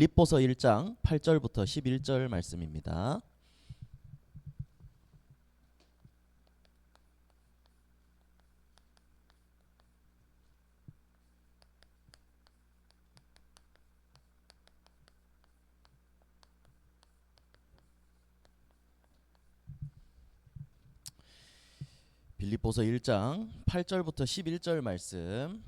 빌립보서 1장 8절부터 11절 말씀입니다. 빌립보서 1장 8절부터 11절 말씀.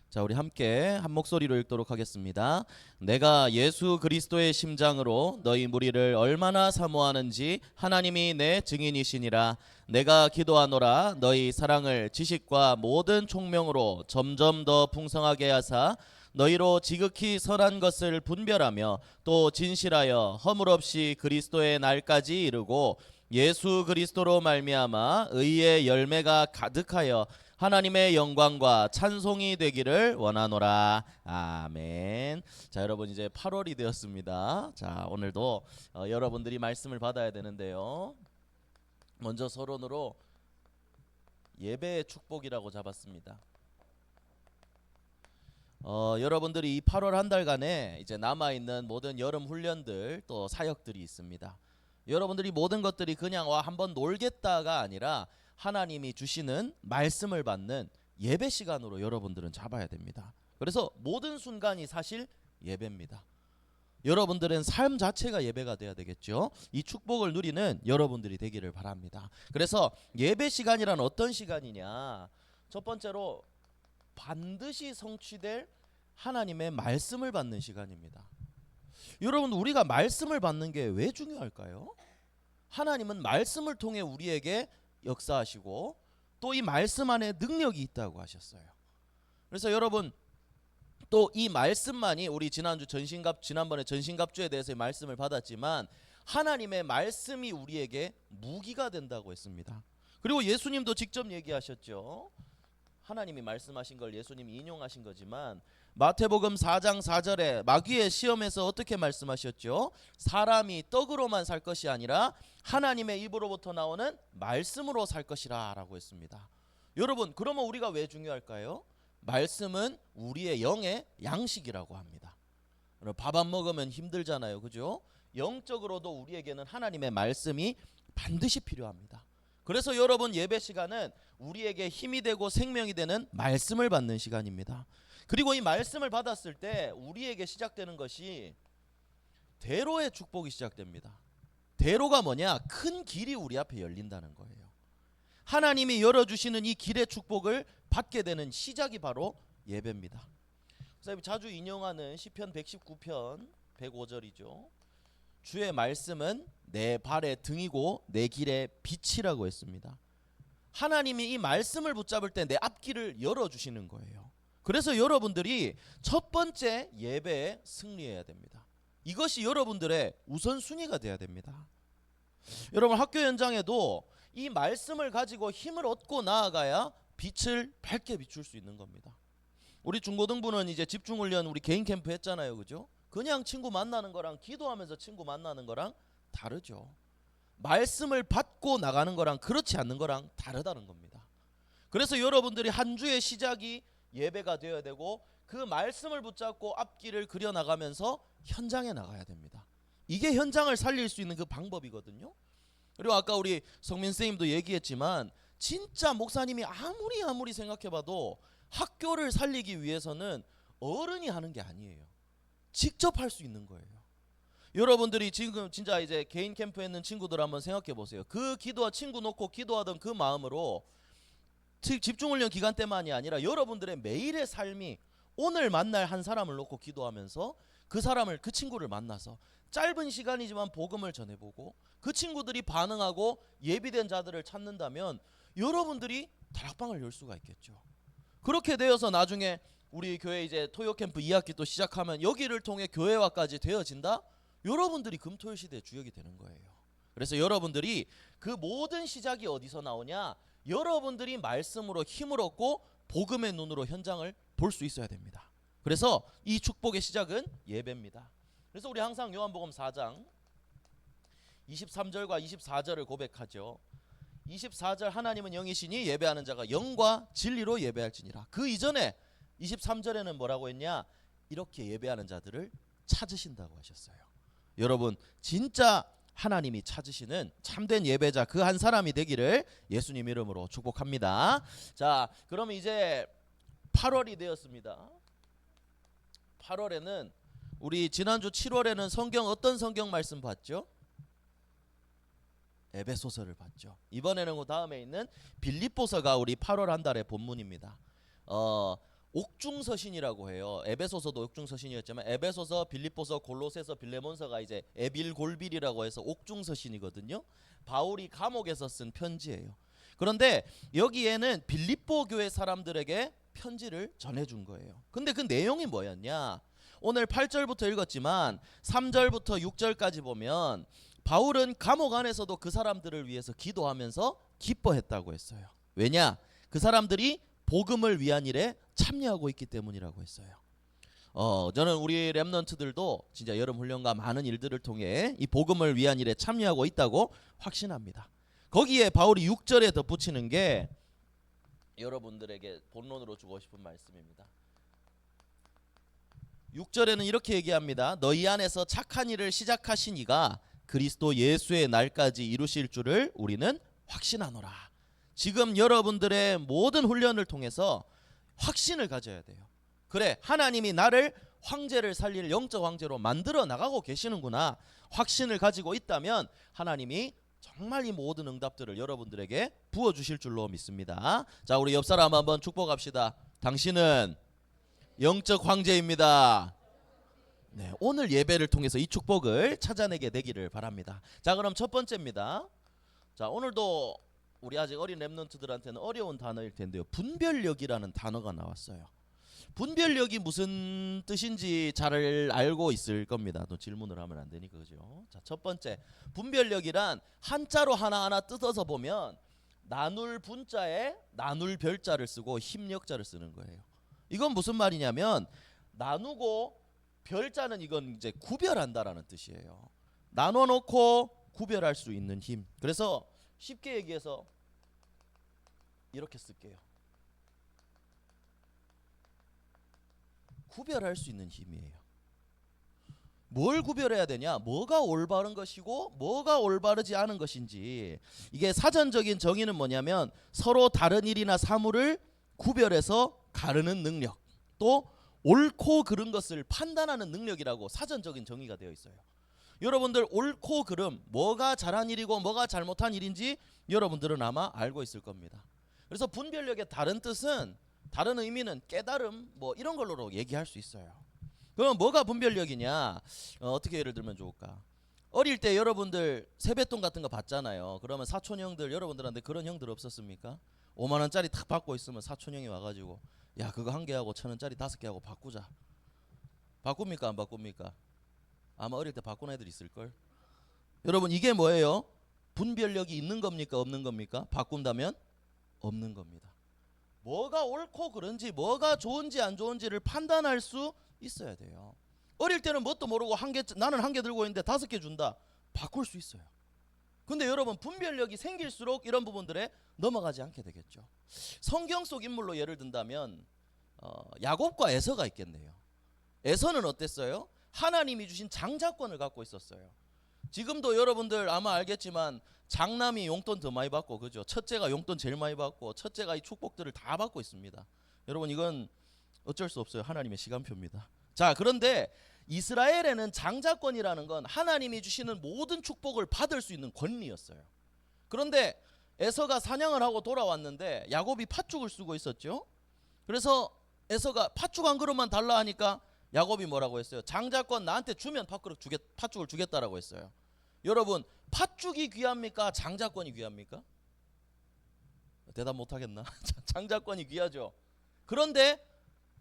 자, 우리 함께 한 목소리로 읽도록 하겠습니다. 내가 예수 그리스도의 심장으로 너희 무리를 얼마나 사모하는지 하나님이 내 증인이시니라. 내가 기도하노라. 너희 사랑을 지식과 모든 총명으로 점점 더 풍성하게 하사 너희로 지극히 선한 것을 분별하며 또 진실하여 허물 없이 그리스도의 날까지 이르고 예수 그리스도로 말미암아 의의 열매가 가득하여 하나님의 영광과 찬송이 되기를 원하노라. 아멘. 자, 여러분 이제 8월이 되었습니다. 자, 오늘도 여러분들이 말씀을 받아야 되는데요. 먼저 서론으로 예배의 축복이라고 잡았습니다. 여러분들이 이 8월 한 달간에 이제 남아있는 모든 여름 훈련들 또 사역들이 있습니다. 여러분들이 모든 것들이 그냥 한번 놀겠다가 아니라 하나님이 주시는 말씀을 받는 예배 시간으로 여러분들은 잡아야 됩니다. 그래서 모든 순간이 사실 예배입니다. 여러분들은 삶 자체가 예배가 돼야 되겠죠. 이 축복을 누리는 여러분들이 되기를 바랍니다. 그래서 예배 시간이란 어떤 시간이냐? 첫 번째로 반드시 성취될 하나님의 말씀을 받는 시간입니다. 여러분, 우리가 말씀을 받는 게 왜 중요할까요? 하나님은 말씀을 통해 우리에게 역사하시고 또 이 말씀 안에 능력이 있다고 하셨어요. 그래서 여러분, 또 이 말씀만이 우리 지난번에 전신갑주에 대해서 말씀을 받았지만 하나님의 말씀이 우리에게 무기가 된다고 했습니다. 그리고 예수님도 직접 얘기하셨죠. 하나님이 말씀하신 걸 예수님이 인용하신 거지만 마태복음 4장 4절에 마귀의 시험에서 어떻게 말씀하셨죠? 사람이 떡으로만 살 것이 아니라 하나님의 입으로부터 나오는 말씀으로 살 것이라 라고 했습니다. 여러분, 그러면 우리가 왜 중요할까요? 말씀은 우리의 영의 양식이라고 합니다. 밥 안 먹으면 힘들잖아요, 그죠? 영적으로도 우리에게는 하나님의 말씀이 반드시 필요합니다. 그래서 여러분, 예배 시간은 우리에게 힘이 되고 생명이 되는 말씀을 받는 시간입니다. 그리고 이 말씀을 받았을 때 우리에게 시작되는 것이 대로의 축복이 시작됩니다. 대로가 뭐냐? 큰 길이 우리 앞에 열린다는 거예요. 하나님이 열어주시는 이 길의 축복을 받게 되는 시작이 바로 예배입니다. 그래서 자주 인용하는 시편 119편 105절이죠. 주의 말씀은 내 발의 등이고 내 길의 빛이라고 했습니다. 하나님이 이 말씀을 붙잡을 때 내 앞길을 열어주시는 거예요. 그래서 여러분들이 첫 번째 예배에 승리해야 됩니다. 이것이 여러분들의 우선순위가 돼야 됩니다. 여러분, 학교 현장에도 이 말씀을 가지고 힘을 얻고 나아가야 빛을 밝게 비출 수 있는 겁니다. 우리 중고등부는 이제 집중훈련 우리 개인 캠프 했잖아요, 그죠? 그냥 친구 만나는 거랑 기도하면서 친구 만나는 거랑 다르죠. 말씀을 받고 나가는 거랑 그렇지 않는 거랑 다르다는 겁니다. 그래서 여러분들이 한 주의 시작이 예배가 되어야 되고 그 말씀을 붙잡고 앞길을 그려나가면서 현장에 나가야 됩니다. 이게 현장을 살릴 수 있는 그 방법이거든요. 그리고 아까 우리 성민 선생님도 얘기했지만 진짜 목사님이 아무리 생각해봐도 학교를 살리기 위해서는 어른이 하는 게 아니에요. 직접 할 수 있는 거예요. 여러분들이 지금 진짜 이제 개인 캠프에 있는 친구들 한번 생각해 보세요. 그 친구 놓고 기도하던 그 마음으로 집중훈련 기간 때만이 아니라 여러분들의 매일의 삶이 오늘 만날 한 사람을 놓고 기도하면서 그 친구를 만나서 짧은 시간이지만 복음을 전해보고 그 친구들이 반응하고 예비된 자들을 찾는다면 여러분들이 다락방을 열 수가 있겠죠. 그렇게 되어서 나중에 우리 교회 이제 토요 캠프 2학기 또 시작하면 여기를 통해 교회화까지 되어진다? 여러분들이 금토일 시대의 주역이 되는 거예요. 그래서 여러분들이 그 모든 시작이 어디서 나오냐? 여러분들이 말씀으로 힘을 얻고 복음의 눈으로 현장을 볼 수 있어야 됩니다. 그래서 이 축복의 시작은 예배입니다. 그래서 우리 항상 요한복음 4장 23절과 24절을 고백하죠. 24절 하나님은 영이시니 예배하는 자가 영과 진리로 예배할지니라. 그 이전에 23절에는 뭐라고 했냐? 이렇게 예배하는 자들을 찾으신다고 하셨어요. 여러분 진짜 하나님이 찾으시는 참된 예배자 그 한 사람이 되기를 예수님 이름으로 축복합니다. 자, 그럼 이제 8월이 되었습니다. 8월에는 우리 지난주 7월에는 성경 어떤 성경 말씀 봤죠? 에베소서를 봤죠. 이번에는 그 다음에 있는 빌립보서가 우리 8월 한 달의 본문입니다. 옥중서신이라고 해요. 에베소서도 옥중서신이었지만 에베소서, 빌립보서, 골로새서, 빌레몬서가 이제 에빌골빌이라고 해서 옥중서신이거든요. 바울이 감옥에서 쓴 편지예요. 그런데 여기에는 빌립보 교회 사람들에게 편지를 전해준 거예요. 근데 그 내용이 뭐였냐? 오늘 8절부터 읽었지만 3절부터 6절까지 보면 바울은 감옥 안에서도 그 사람들을 위해서 기도하면서 기뻐했다고 했어요. 왜냐? 그 사람들이 복음을 위한 일에 참여하고 있기 때문이라고 했어요. 저는 우리 렘넌트들도 진짜 여름 훈련과 많은 일들을 통해 이 복음을 위한 일에 참여하고 있다고 확신합니다. 거기에 바울이 6절에 덧붙이는 게 여러분들에게 본론으로 주고 싶은 말씀입니다. 6절에는 이렇게 얘기합니다. 너희 안에서 착한 일을 시작하신 이가 그리스도 예수의 날까지 이루실 줄을 우리는 확신하노라. 지금 여러분들의 모든 훈련을 통해서 확신을 가져야 돼요. 그래, 하나님이 나를 황제를 살릴 영적 황제로 만들어 나가고 계시는구나. 확신을 가지고 있다면 하나님이 정말 이 모든 응답들을 여러분들에게 부어주실 줄로 믿습니다. 자, 우리 옆 사람 한번 축복합시다. 당신은 영적 황제입니다. 네, 오늘 예배를 통해서 이 축복을 찾아내게 되기를 바랍니다. 자, 그럼 첫 번째입니다. 자, 오늘도 우리 아직 어린 렘넌트들한테는 어려운 단어일 텐데요. 분별력이라는 단어가 나왔어요. 분별력이 무슨 뜻인지 잘 알고 있을 겁니다. 또 질문을 하면 안 되니까, 그죠? 자, 첫 번째, 분별력이란 한자로 하나하나 뜯어서 보면 나눌 분자에 나눌 별자를 쓰고 힘력자를 쓰는 거예요. 이건 무슨 말이냐면 나누고 별자는 이건 이제 구별한다라는 뜻이에요. 나눠놓고 구별할 수 있는 힘. 그래서 쉽게 얘기해서 이렇게 쓸게요. 구별할 수 있는 힘이에요. 뭘 구별해야 되냐? 뭐가 올바른 것이고 뭐가 올바르지 않은 것인지. 이게 사전적인 정의는 뭐냐면 서로 다른 일이나 사물을 구별해서 가르는 능력, 또 옳고 그른 것을 판단하는 능력이라고 사전적인 정의가 되어 있어요. 여러분들 옳고 그름, 뭐가 잘한 일이고 뭐가 잘못한 일인지 여러분들은 아마 알고 있을 겁니다. 그래서 분별력의 다른 뜻은, 다른 의미는 깨달음 뭐 이런 걸로 얘기할 수 있어요. 그럼 뭐가 분별력이냐? 어떻게 예를 들면 좋을까? 어릴 때 여러분들 세뱃돈 같은 거 받잖아요. 그러면 사촌 형들, 여러분들한테 그런 형들 없었습니까? 5만 원짜리 탁 받고 있으면 사촌 형이 와가지고 야, 그거 한 개하고 1,000원짜리 5개 하고 바꾸자. 바꿉니까 안 바꿉니까? 아마 어릴 때 바꾼 애들 있을걸. 여러분, 이게 뭐예요? 분별력이 있는 겁니까 없는 겁니까? 바꾼다면 없는 겁니다. 뭐가 옳고 그른지, 뭐가 좋은지 안 좋은지를 판단할 수 있어야 돼요. 어릴 때는 뭣도 모르고 나는 한 개 들고 있는데 5개 준다. 바꿀 수 있어요. 근데 여러분, 분별력이 생길수록 이런 부분들에 넘어가지 않게 되겠죠. 성경 속 인물로 예를 든다면 야곱과 에서가 있겠네요. 에서는 어땠어요? 하나님이 주신 장자권을 갖고 있었어요. 지금도 여러분들 아마 알겠지만 장남이 용돈 더 많이 받고, 그죠? 첫째가 용돈 제일 많이 받고, 첫째가 이 축복들을 다 받고 있습니다. 여러분, 이건 어쩔 수 없어요. 하나님의 시간표입니다. 자, 그런데 이스라엘에는 장자권이라는 건 하나님이 주시는 모든 축복을 받을 수 있는 권리였어요. 그런데 에서가 사냥을 하고 돌아왔는데 야곱이 팥죽을 쓰고 있었죠. 그래서 에서가 팥죽 한 그릇만 달라 하니까 야곱이 뭐라고 했어요? 장자권 나한테 주면 팥죽을 주겠다라고 했어요. 여러분, 팥죽이 귀합니까? 장자권이 귀합니까? 대답 못하겠나? 장자권이 귀하죠. 그런데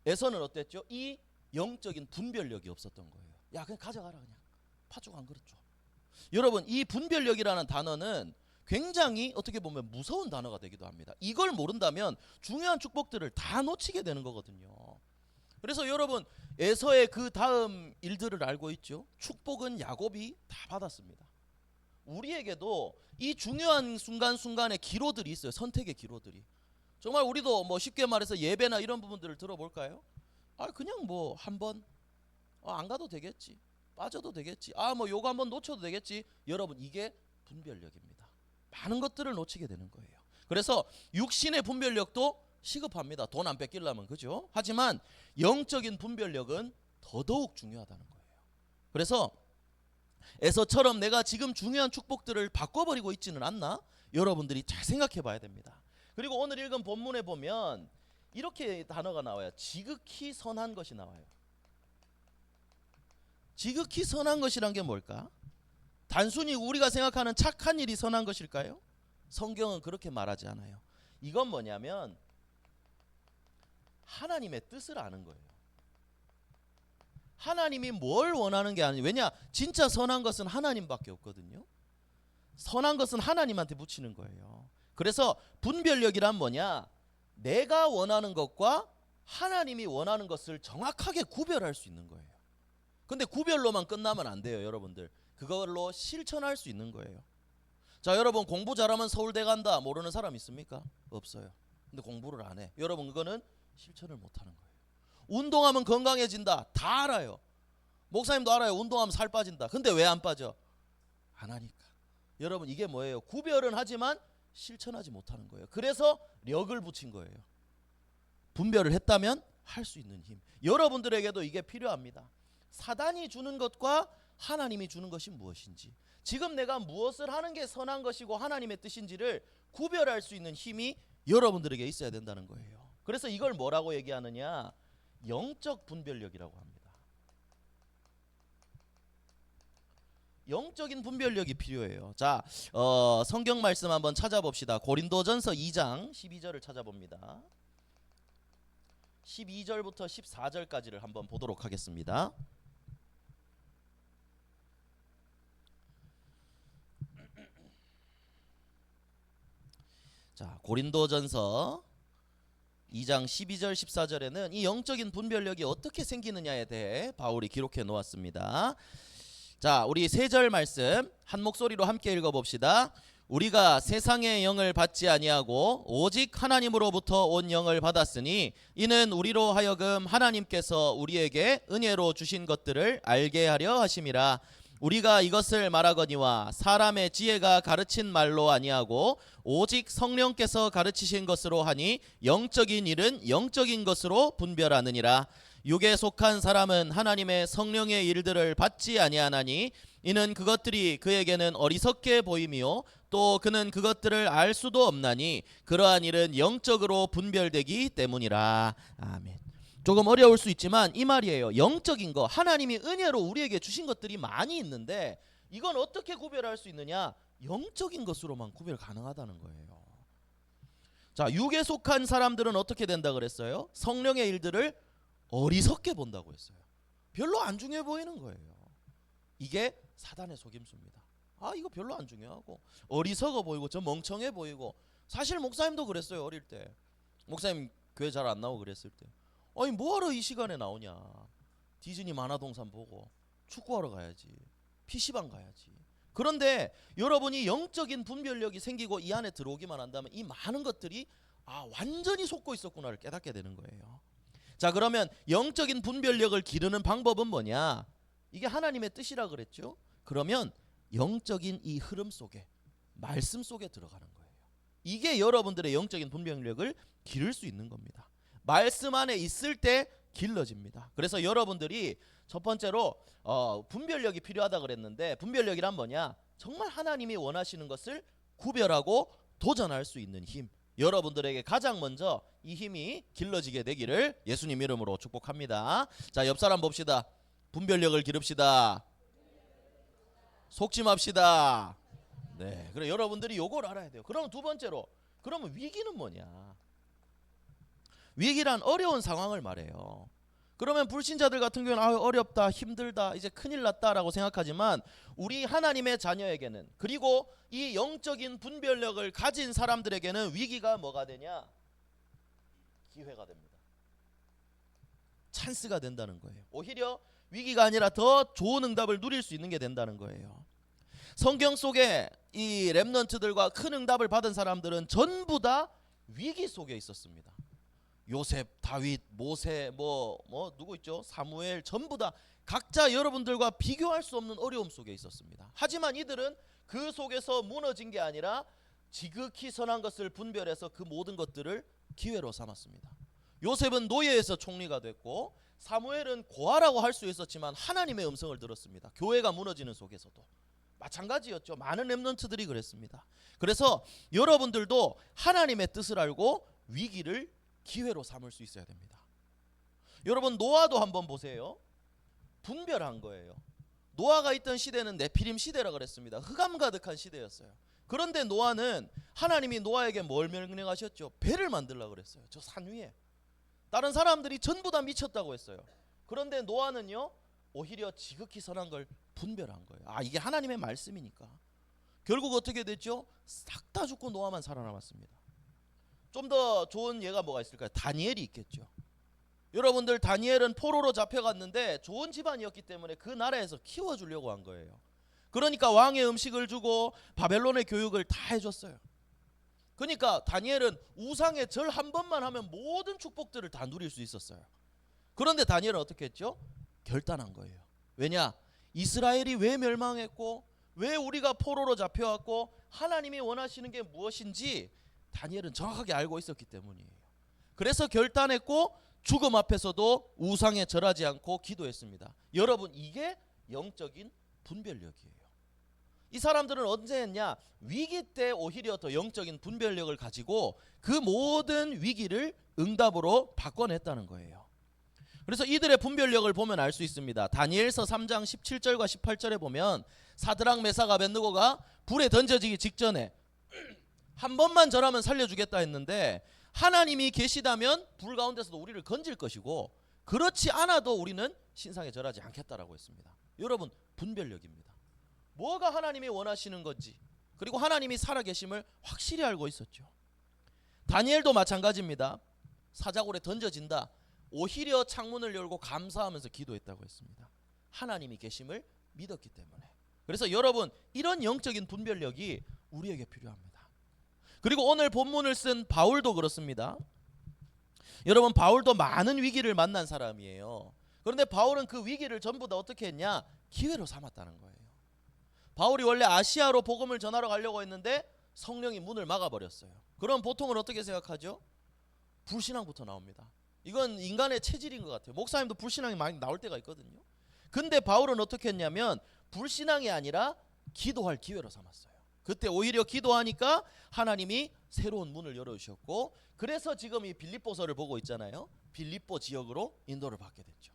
에서는 어땠죠? 이 영적인 분별력이 없었던 거예요. 야, 그냥 가져가라, 그냥 팥죽 한 그릇 줘. 여러분, 이 분별력이라는 단어는 굉장히 어떻게 보면 무서운 단어가 되기도 합니다. 이걸 모른다면 중요한 축복들을 다 놓치게 되는 거거든요. 그래서 여러분, 에서의 그 다음 일들을 알고 있죠. 축복은 야곱이 다 받았습니다. 우리에게도 이 중요한 순간순간의 기로들이 있어요. 선택의 기로들이. 정말 우리도 뭐 쉽게 말해서 예배나 이런 부분들을 들어볼까요? 그냥 뭐 한번 안 가도 되겠지. 빠져도 되겠지. 뭐 요거 한번 놓쳐도 되겠지. 여러분 이게 분별력입니다. 많은 것들을 놓치게 되는 거예요. 그래서 육신의 분별력도 시급합니다. 돈 안 뺏기려면, 그죠? 하지만 영적인 분별력은 더더욱 중요하다는 거예요. 그래서 에서처럼 내가 지금 중요한 축복들을 바꿔버리고 있지는 않나? 여러분들이 잘 생각해 봐야 됩니다. 그리고 오늘 읽은 본문에 보면 이렇게 단어가 나와요. 지극히 선한 것이 나와요. 지극히 선한 것이란 게 뭘까? 단순히 우리가 생각하는 착한 일이 선한 것일까요? 성경은 그렇게 말하지 않아요. 이건 뭐냐면 하나님의 뜻을 아는 거예요. 하나님이 뭘 원하는 게 아니에요. 왜냐? 진짜 선한 것은 하나님밖에 없거든요. 선한 것은 하나님한테 묻히는 거예요. 그래서 분별력이란 뭐냐? 내가 원하는 것과 하나님이 원하는 것을 정확하게 구별할 수 있는 거예요. 근데 구별로만 끝나면 안 돼요, 여러분들. 그걸로 실천할 수 있는 거예요. 자, 여러분 공부 잘하면 서울대 간다 모르는 사람 있습니까? 없어요. 근데 공부를 안 해. 여러분 그거는 실천을 못 하는 거예요. 운동하면 건강해진다. 다 알아요. 목사님도 알아요. 운동하면 살 빠진다. 근데 왜 안 빠져? 안 하니까. 여러분 이게 뭐예요? 구별은 하지만 실천하지 못하는 거예요. 그래서 력을 붙인 거예요. 분별을 했다면 할 수 있는 힘. 여러분들에게도 이게 필요합니다. 사단이 주는 것과 하나님이 주는 것이 무엇인지, 지금 내가 무엇을 하는 게 선한 것이고 하나님의 뜻인지를 구별할 수 있는 힘이 여러분들에게 있어야 된다는 거예요. 그래서 이걸 뭐라고 얘기하느냐? 영적 분별력이라고 합니다. 영적인 분별력이 필요해요. 자, 성경 말씀 한번 찾아봅시다. 고린도전서 2장 12절을 찾아봅니다. 12절부터 14절까지를 한번 보도록 하겠습니다. 자, 고린도전서 2장 12절 14절에는 이 영적인 분별력이 어떻게 생기느냐에 대해 바울이 기록해 놓았습니다. 자, 우리 3절 말씀 한 목소리로 함께 읽어봅시다. 우리가 세상의 영을 받지 아니하고 오직 하나님으로부터 온 영을 받았으니 이는 우리로 하여금 하나님께서 우리에게 은혜로 주신 것들을 알게 하려 하심이라. 우리가 이것을 말하거니와 사람의 지혜가 가르친 말로 아니하고 오직 성령께서 가르치신 것으로 하니 영적인 일은 영적인 것으로 분별하느니라. 육에 속한 사람은 하나님의 성령의 일들을 받지 아니하나니 이는 그것들이 그에게는 어리석게 보임이요 또 그는 그것들을 알 수도 없나니 그러한 일은 영적으로 분별되기 때문이라. 아멘. 조금 어려울 수 있지만 이 말이에요. 영적인 거, 하나님이 은혜로 우리에게 주신 것들이 많이 있는데 이건 어떻게 구별할 수 있느냐? 영적인 것으로만 구별 가능하다는 거예요. 자, 육에 속한 사람들은 어떻게 된다 그랬어요? 성령의 일들을 어리석게 본다고 했어요. 별로 안 중요해 보이는 거예요. 이게 사단의 속임수입니다. 이거 별로 안 중요하고 어리석어 보이고 저 멍청해 보이고. 사실 목사님도 그랬어요. 어릴 때 목사님 교회 잘 안 나오고 그랬을 때 아니 뭐하러 이 시간에 나오냐. 디즈니 만화동산 보고 축구하러 가야지. PC방 가야지. 그런데 여러분이 영적인 분별력이 생기고 이 안에 들어오기만 한다면 이 많은 것들이 완전히 속고 있었구나를 깨닫게 되는 거예요. 자, 그러면 영적인 분별력을 기르는 방법은 뭐냐? 이게 하나님의 뜻이라 그랬죠. 그러면 영적인 이 흐름 속에 말씀 속에 들어가는 거예요. 이게 여러분들의 영적인 분별력을 기를 수 있는 겁니다. 말씀 안에 있을 때 길러집니다. 그래서 여러분들이 첫 번째로 분별력이 필요하다 그랬는데 분별력이란 뭐냐? 정말 하나님이 원하시는 것을 구별하고 도전할 수 있는 힘. 여러분들에게 가장 먼저 이 힘이 길러지게 되기를 예수님 이름으로 축복합니다. 자, 옆 사람 봅시다. 분별력을 기릅시다. 속지 맙시다. 네, 그래 여러분들이 요걸 알아야 돼요. 그럼 두 번째로, 그러면 위기는 뭐냐? 위기란 어려운 상황을 말해요. 그러면 불신자들 같은 경우는 어렵다, 힘들다, 이제 큰일 났다라고 생각하지만 우리 하나님의 자녀에게는, 그리고 이 영적인 분별력을 가진 사람들에게는 위기가 뭐가 되냐? 기회가 됩니다. 찬스가 된다는 거예요. 오히려 위기가 아니라 더 좋은 응답을 누릴 수 있는 게 된다는 거예요. 성경 속에 이 렘넌트들과 큰 응답을 받은 사람들은 전부 다 위기 속에 있었습니다. 요셉, 다윗, 모세, 누구 있죠? 사무엘, 전부 다 각자 여러분들과 비교할 수 없는 어려움 속에 있었습니다. 하지만 이들은 그 속에서 무너진 게 아니라 지극히 선한 것을 분별해서 그 모든 것들을 기회로 삼았습니다. 요셉은 노예에서 총리가 됐고, 사무엘은 고아라고 할 수 있었지만 하나님의 음성을 들었습니다. 교회가 무너지는 속에서도 마찬가지였죠. 많은 렘넌트들이 그랬습니다. 그래서 여러분들도 하나님의 뜻을 알고 위기를 기회로 삼을 수 있어야 됩니다. 여러분, 노아도 한번 보세요. 분별한 거예요. 노아가 있던 시대는 네피림 시대라 그랬습니다. 흑암 가득한 시대였어요. 그런데 노아는 하나님이 노아에게 뭘 명령하셨죠? 배를 만들려고 그랬어요. 저 산 위에. 다른 사람들이 전부 다 미쳤다고 했어요. 그런데 노아는요, 오히려 지극히 선한 걸 분별한 거예요. 이게 하나님의 말씀이니까. 결국 어떻게 됐죠? 싹 다 죽고 노아만 살아남았습니다. 좀 더 좋은 예가 뭐가 있을까요? 다니엘이 있겠죠. 여러분들, 다니엘은 포로로 잡혀갔는데 좋은 집안이었기 때문에 그 나라에서 키워주려고 한 거예요. 그러니까 왕의 음식을 주고 바벨론의 교육을 다 해줬어요. 그러니까 다니엘은 우상의 절 한 번만 하면 모든 축복들을 다 누릴 수 있었어요. 그런데 다니엘은 어떻게 했죠? 결단한 거예요. 왜냐? 이스라엘이 왜 멸망했고 왜 우리가 포로로 잡혀왔고 하나님이 원하시는 게 무엇인지 다니엘은 정확하게 알고 있었기 때문이에요. 그래서 결단했고 죽음 앞에서도 우상에 절하지 않고 기도했습니다. 여러분, 이게 영적인 분별력이에요. 이 사람들은 언제 했냐? 위기 때 오히려 더 영적인 분별력을 가지고 그 모든 위기를 응답으로 바꿔냈다는 거예요. 그래서 이들의 분별력을 보면 알 수 있습니다. 다니엘서 3장 17절과 18절에 보면 사드락, 메삭, 아벳느고가 불에 던져지기 직전에 한 번만 절하면 살려주겠다 했는데, 하나님이 계시다면 불 가운데서도 우리를 건질 것이고 그렇지 않아도 우리는 신상에 절하지 않겠다라고 했습니다. 여러분, 분별력입니다. 뭐가 하나님이 원하시는 건지, 그리고 하나님이 살아계심을 확실히 알고 있었죠. 다니엘도 마찬가지입니다. 사자굴에 던져진다. 오히려 창문을 열고 감사하면서 기도했다고 했습니다. 하나님이 계심을 믿었기 때문에. 그래서 여러분, 이런 영적인 분별력이 우리에게 필요합니다. 그리고 오늘 본문을 쓴 바울도 그렇습니다. 여러분, 바울도 많은 위기를 만난 사람이에요. 그런데 바울은 그 위기를 전부 다 어떻게 했냐? 기회로 삼았다는 거예요. 바울이 원래 아시아로 복음을 전하러 가려고 했는데 성령이 문을 막아버렸어요. 그럼 보통은 어떻게 생각하죠? 불신앙부터 나옵니다. 이건 인간의 체질인 것 같아요. 목사님도 불신앙이 많이 나올 때가 있거든요. 근데 바울은 어떻게 했냐면 불신앙이 아니라 기도할 기회로 삼았어요. 그때 오히려 기도하니까 하나님이 새로운 문을 열어주셨고, 그래서 지금 이 빌립보서를 보고 있잖아요. 빌립보 지역으로 인도를 받게 됐죠.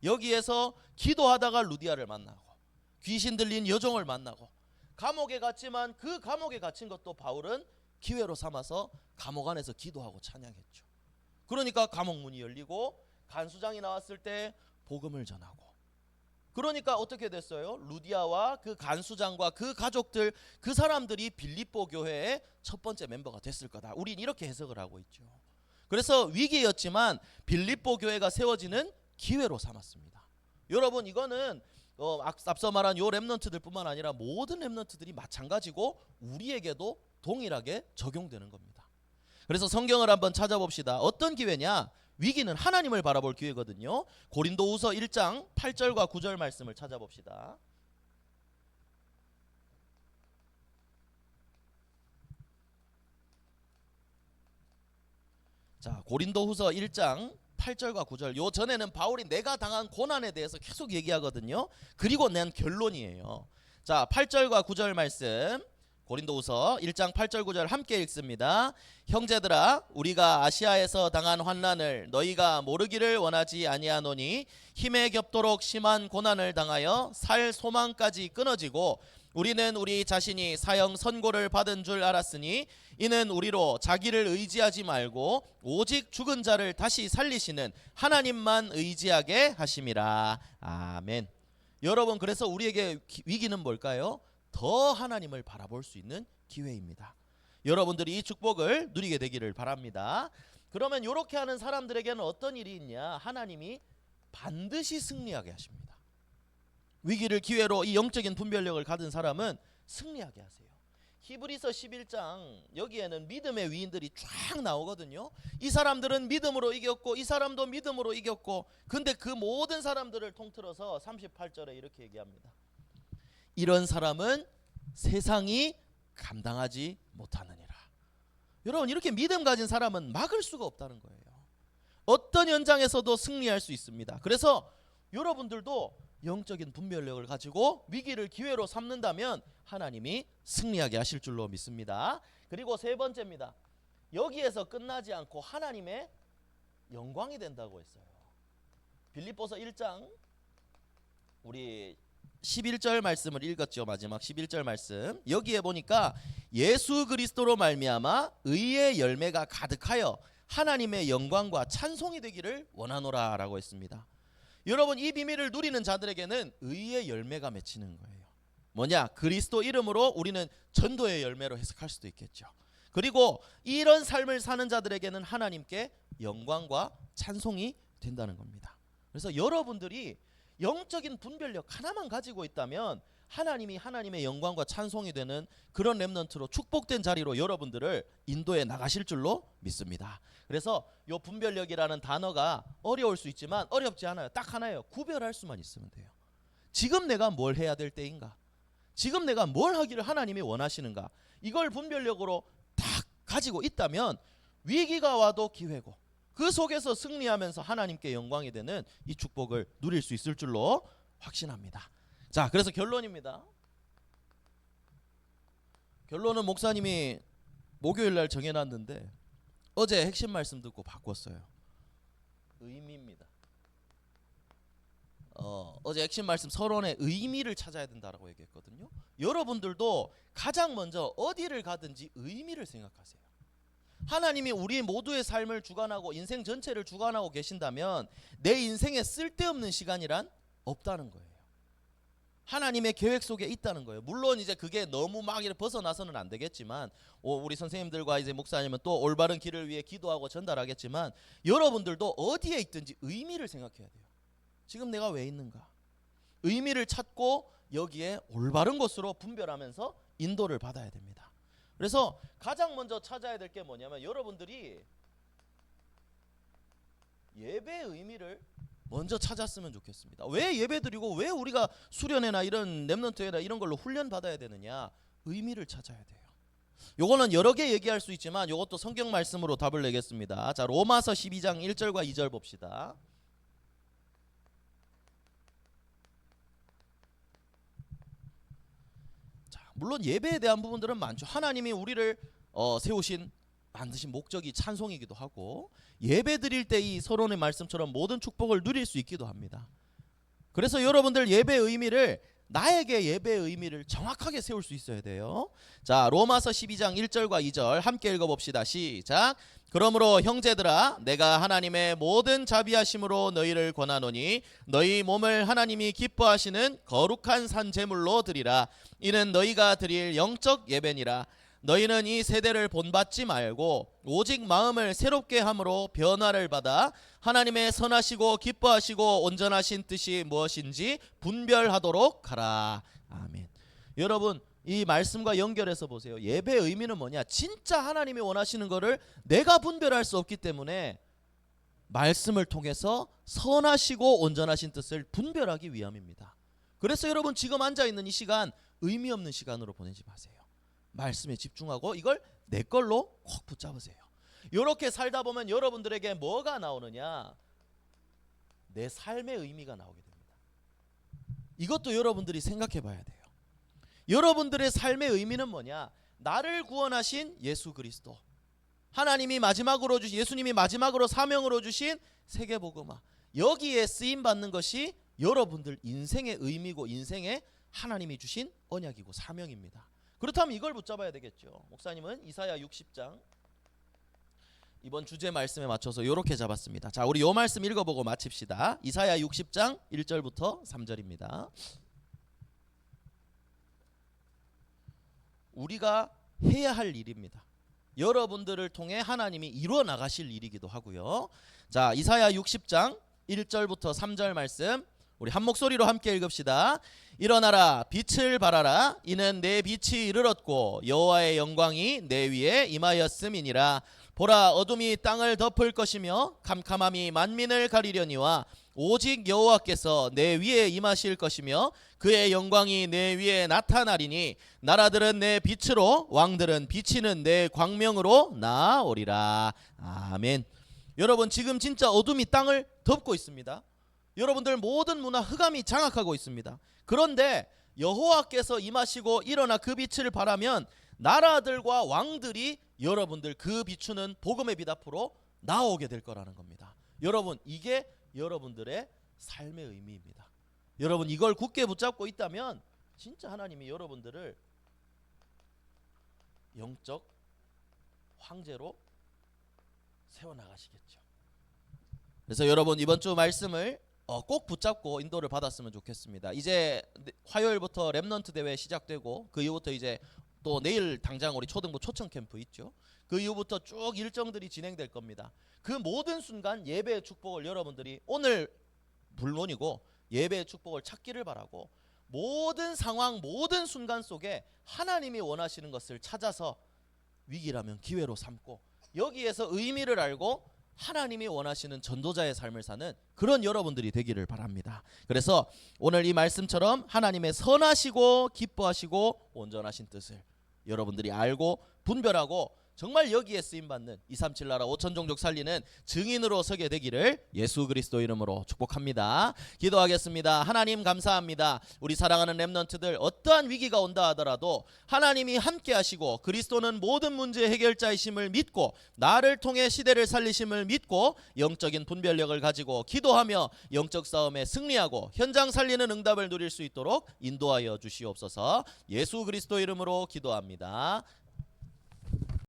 여기에서 기도하다가 루디아를 만나고 귀신 들린 여종을 만나고 감옥에 갔지만 그 감옥에 갇힌 것도 바울은 기회로 삼아서 감옥 안에서 기도하고 찬양했죠. 그러니까 감옥 문이 열리고 간수장이 나왔을 때 복음을 전하고, 그러니까 어떻게 됐어요? 루디아와 그 간수장과 그 가족들, 그 사람들이 빌립보 교회의 첫 번째 멤버가 됐을 거다. 우린 이렇게 해석을 하고 있죠. 그래서 위기였지만 빌립보 교회가 세워지는 기회로 삼았습니다. 여러분, 이거는 앞서 말한 요 렘넌트들 뿐만 아니라 모든 렘넌트들이 마찬가지고 우리에게도 동일하게 적용되는 겁니다. 그래서 성경을 한번 찾아봅시다. 어떤 기회냐? 위기는 하나님을 바라볼 기회거든요. 고린도후서 1장 8절과 9절 말씀을 찾아봅시다. 자, 고린도후서 1장 8절과 9절. 요 전에는 바울이 내가 당한 고난에 대해서 계속 얘기하거든요. 그리고 낸 결론이에요. 자, 8절과 9절 말씀, 고린도후서 1장 8절 9절 함께 읽습니다. 형제들아, 우리가 아시아에서 당한 환난을 너희가 모르기를 원하지 아니하노니 힘에 겹도록 심한 고난을 당하여 살 소망까지 끊어지고 우리는 우리 자신이 사형 선고를 받은 줄 알았으니 이는 우리로 자기를 의지하지 말고 오직 죽은 자를 다시 살리시는 하나님만 의지하게 하심이라. 아멘. 여러분, 그래서 우리에게 위기는 뭘까요? 더 하나님을 바라볼 수 있는 기회입니다. 여러분들이 이 축복을 누리게 되기를 바랍니다. 그러면 이렇게 하는 사람들에게는 어떤 일이 있냐? 하나님이 반드시 승리하게 하십니다. 위기를 기회로 이 영적인 분별력을 가진 사람은 승리하게 하세요. 히브리서 11장 여기에는 믿음의 위인들이 쫙 나오거든요. 이 사람들은 믿음으로 이겼고 이 사람도 믿음으로 이겼고, 근데 그 모든 사람들을 통틀어서 38절에 이렇게 얘기합니다. 이런 사람은 세상이 감당하지 못하느니라. 여러분, 이렇게 믿음 가진 사람은 막을 수가 없다는 거예요. 어떤 현장에서도 승리할 수 있습니다. 그래서 여러분들도 영적인 분별력을 가지고 위기를 기회로 삼는다면 하나님이 승리하게 하실 줄로 믿습니다. 그리고 세 번째입니다. 여기에서 끝나지 않고 하나님의 영광이 된다고 했어요. 빌립보서 1장 우리 11절 말씀을 읽었죠. 마지막 11절 말씀. 여기에 보니까 예수 그리스도로 말미암아 의의 열매가 가득하여 하나님의 영광과 찬송이 되기를 원하노라 라고 했습니다. 여러분, 이 비밀을 누리는 자들에게는 의의 열매가 맺히는 거예요. 뭐냐? 그리스도 이름으로 우리는 전도의 열매로 해석할 수도 있겠죠. 그리고 이런 삶을 사는 자들에게는 하나님께 영광과 찬송이 된다는 겁니다. 그래서 여러분들이 영적인 분별력 하나만 가지고 있다면 하나님이 하나님의 영광과 찬송이 되는 그런 렘넌트로 축복된 자리로 여러분들을 인도해 나가실 줄로 믿습니다. 그래서 이 분별력이라는 단어가 어려울 수 있지만 어렵지 않아요. 딱 하나예요. 구별할 수만 있으면 돼요. 지금 내가 뭘 해야 될 때인가? 지금 내가 뭘 하기를 하나님이 원하시는가? 이걸 분별력으로 딱 가지고 있다면 위기가 와도 기회고, 그 속에서 승리하면서 하나님께 영광이 되는 이 축복을 누릴 수 있을 줄로 확신합니다. 자, 그래서 결론입니다. 결론은 목사님이 목요일 날 정해놨는데 어제 핵심 말씀 듣고 바꿨어요. 의미입니다. 어제 핵심 말씀 서론에 의미를 찾아야 된다라고 얘기했거든요. 여러분들도 가장 먼저 어디를 가든지 의미를 생각하세요. 하나님이 우리 모두의 삶을 주관하고 인생 전체를 주관하고 계신다면 내 인생에 쓸데없는 시간이란 없다는 거예요. 하나님의 계획 속에 있다는 거예요. 물론 이제 그게 너무 막 이렇게 벗어나서는 안 되겠지만, 우리 선생님들과 이제 목사님은 또 올바른 길을 위해 기도하고 전달하겠지만, 여러분들도 어디에 있든지 의미를 생각해야 돼요. 지금 내가 왜 있는가? 의미를 찾고 여기에 올바른 것으로 분별하면서 인도를 받아야 됩니다. 그래서 가장 먼저 찾아야 될 게 뭐냐면 여러분들이 예배의 의미를 먼저 찾았으면 좋겠습니다. 왜 예배드리고 왜 우리가 수련회나 이런 렘넌트회나 이런 걸로 훈련 받아야 되느냐? 의미를 찾아야 돼요. 요거는 여러 개 얘기할 수 있지만 요것도 성경 말씀으로 답을 내겠습니다. 자, 로마서 12장 1절과 2절 봅시다. 자, 물론 예배에 대한 부분들은 많죠. 하나님이 우리를 세우신 만드신 목적이 찬송이기도 하고, 예배 드릴 때 이 서론의 말씀처럼 모든 축복을 누릴 수 있기도 합니다. 그래서 여러분들 예배의 의미를, 나에게 예배의 의미를 정확하게 세울 수 있어야 돼요. 자, 로마서 12장 1절과 2절 함께 읽어봅시다. 시작. 그러므로 형제들아, 내가 하나님의 모든 자비하심으로 너희를 권하노니 너희 몸을 하나님이 기뻐하시는 거룩한 산 제물로 드리라. 이는 너희가 드릴 영적 예배니라. 너희는 이 세대를 본받지 말고 오직 마음을 새롭게 함으로 변화를 받아 하나님의 선하시고 기뻐하시고 온전하신 뜻이 무엇인지 분별하도록 하라. 아멘. 여러분, 이 말씀과 연결해서 보세요. 예배의 의미는 뭐냐? 진짜 하나님이 원하시는 거를 내가 분별할 수 없기 때문에 말씀을 통해서 선하시고 온전하신 뜻을 분별하기 위함입니다. 그래서 여러분, 지금 앉아있는 이 시간 의미 없는 시간으로 보내지 마세요. 말씀에 집중하고 이걸 내 걸로 꼭 붙잡으세요. 이렇게 살다 보면 여러분들에게 뭐가 나오느냐? 내 삶의 의미가 나오게 됩니다. 이것도 여러분들이 생각해 봐야 돼요. 여러분들의 삶의 의미는 뭐냐? 나를 구원하신 예수 그리스도, 하나님이 마지막으로 주신, 예수님이 마지막으로 사명으로 주신 세계복음화, 여기에 쓰임 받는 것이 여러분들 인생의 의미고 인생의 하나님이 주신 언약이고 사명입니다. 그렇다면 이걸 붙잡아야 되겠죠. 목사님은 이사야 60장 이번 주제 말씀에 맞춰서 이렇게 잡았습니다. 자, 우리 요 말씀 읽어보고 마칩시다. 이사야 60장 1절부터 3절입니다. 우리가 해야 할 일입니다. 여러분들을 통해 하나님이 이루어 나가실 일이기도 하고요. 자, 이사야 60장 1절부터 3절 말씀 우리 한 목소리로 함께 읽읍시다. 일어나라 빛을 발하라 이는 내 빛이 이르렀고 여호와의 영광이 내 위에 임하였음이니라. 보라 어둠이 땅을 덮을 것이며 캄캄함이 만민을 가리려니와 오직 여호와께서 내 위에 임하실 것이며 그의 영광이 내 위에 나타나리니 나라들은 내 빛으로 왕들은 비치는 내 광명으로 나아오리라. 아멘. 여러분 지금 진짜 어둠이 땅을 덮고 있습니다. 여러분들 모든 문화 흑암이 장악하고 있습니다. 그런데 여호와께서 임하시고 일어나 그 빛을 발하면 나라들과 왕들이 여러분들 그 비추는 복음의 빛 앞으로 나오게 될 거라는 겁니다. 여러분 이게 여러분들의 삶의 의미입니다. 여러분 이걸 굳게 붙잡고 있다면 진짜 하나님이 여러분들을 영적 황제로 세워나가시겠죠. 그래서 여러분 이번 주 말씀을 꼭 붙잡고 인도를 받았으면 좋겠습니다. 이제 화요일부터 렘넌트 대회 시작되고 그 이후부터 이제 또 내일 당장 우리 초등부 초청 캠프 있죠. 그 이후부터 쭉 일정들이 진행될 겁니다. 그 모든 순간 예배의 축복을 여러분들이 오늘 물론이고 예배의 축복을 찾기를 바라고 모든 상황 모든 순간 속에 하나님이 원하시는 것을 찾아서 위기라면 기회로 삼고 여기에서 의미를 알고 하나님이 원하시는 전도자의 삶을 사는 그런 여러분들이 되기를 바랍니다. 그래서 오늘 이 말씀처럼 하나님의 선하시고 기뻐하시고 온전하신 뜻을 여러분들이 알고 분별하고 정말 여기에 쓰임받는 237 나라 5천 종족 살리는 증인으로 서게 되기를 예수 그리스도 이름으로 축복합니다. 기도하겠습니다. 하나님 감사합니다. 우리 사랑하는 렘넌트들 어떠한 위기가 온다 하더라도 하나님이 함께 하시고 그리스도는 모든 문제 해결자이심을 믿고 나를 통해 시대를 살리심을 믿고 영적인 분별력을 가지고 기도하며 영적 싸움에 승리하고 현장 살리는 응답을 누릴 수 있도록 인도하여 주시옵소서. 예수 그리스도 이름으로 기도합니다.